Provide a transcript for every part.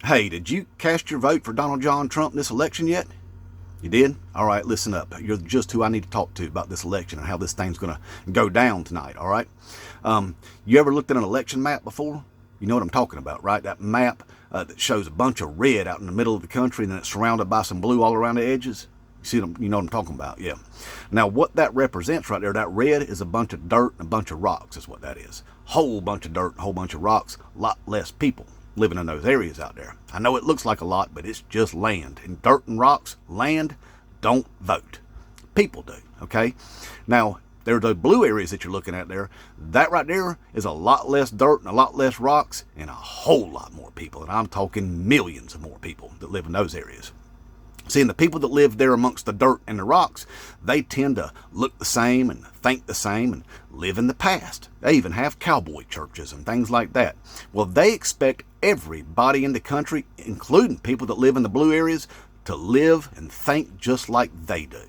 Hey, did you cast your vote for Donald John Trump in this election yet? You did? All right, listen up. You're just who I need to talk to about this election and how this thing's going to go down tonight, all right? You ever looked at an election map before? You know what I'm talking about, right? That map that shows a bunch of red out in the middle of the country and then it's surrounded by some blue all around the edges? You know what I'm talking about, yeah. Now, what that represents right there, that red is a bunch of dirt and a bunch of rocks is what that is. Whole bunch of dirt and a whole bunch of rocks, a lot less people living in those areas out there. I know it looks like a lot, but it's just land. And dirt and rocks, land, don't vote. People do, okay? Now, there are those blue areas that you're looking at there. That right there is a lot less dirt and a lot less rocks and a whole lot more people. And I'm talking millions of more people that live in those areas. See, and the people that live there amongst the dirt and the rocks, they tend to look the same and think the same and live in the past. They even have cowboy churches and things like that. Well, they expect everybody in the country, including people that live in the blue areas, to live and think just like they do.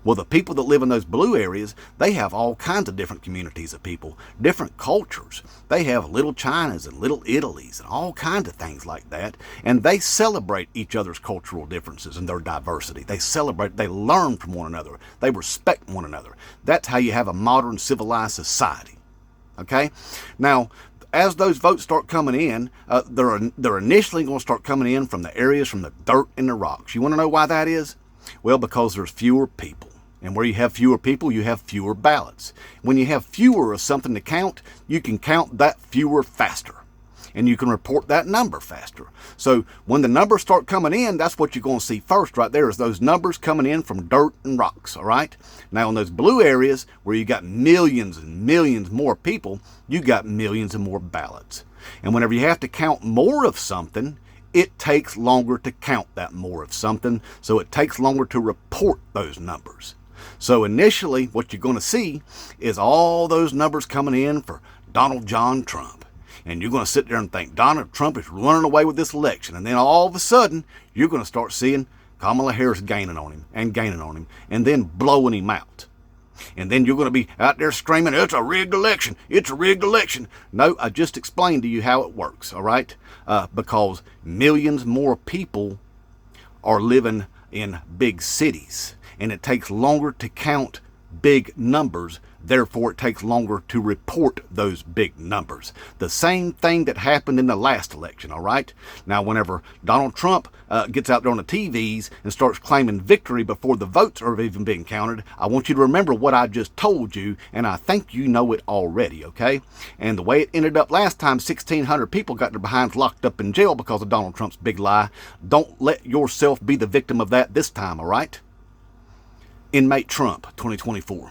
Well, the people that live in those blue areas, they have all kinds of different communities of people, different cultures. They have little Chinas and little Italys and all kinds of things like that. And they celebrate each other's cultural differences and their diversity. They celebrate, they learn from one another. They respect one another. That's how you have a modern civilized society. Okay? Now, as those votes start coming in, they're initially going to start coming in from the areas from the dirt and the rocks. You want to know why that is? Well, because there's fewer people. And where you have fewer people, you have fewer ballots. When you have fewer of something to count, you can count that fewer faster. And you can report that number faster. So when the numbers start coming in, that's what you're going to see first right there is those numbers coming in from dirt and rocks, all right? Now in those blue areas where you got millions and millions more people, you got millions and more ballots. And whenever you have to count more of something, it takes longer to count that more of something, so it takes longer to report those numbers. So initially, what you're going to see is all those numbers coming in for Donald John Trump. And you're going to sit there and think, Donald Trump is running away with this election. And then all of a sudden, you're going to start seeing Kamala Harris gaining on him, and then blowing him out. And then you're going to be out there screaming, it's a rigged election, it's a rigged election. No, I just explained to you how it works, all right? Because millions more people are living in big cities. And it takes longer to count big numbers. Therefore, it takes longer to report those big numbers. The same thing that happened in the last election, all right? Now, whenever Donald Trump gets out there on the TVs and starts claiming victory before the votes are even being counted, I want you to remember what I just told you, and I think you know it already, okay? And the way it ended up last time, 1,600 people got their behinds locked up in jail because of Donald Trump's big lie. Don't let yourself be the victim of that this time, all right? Inmate Trump, 2024.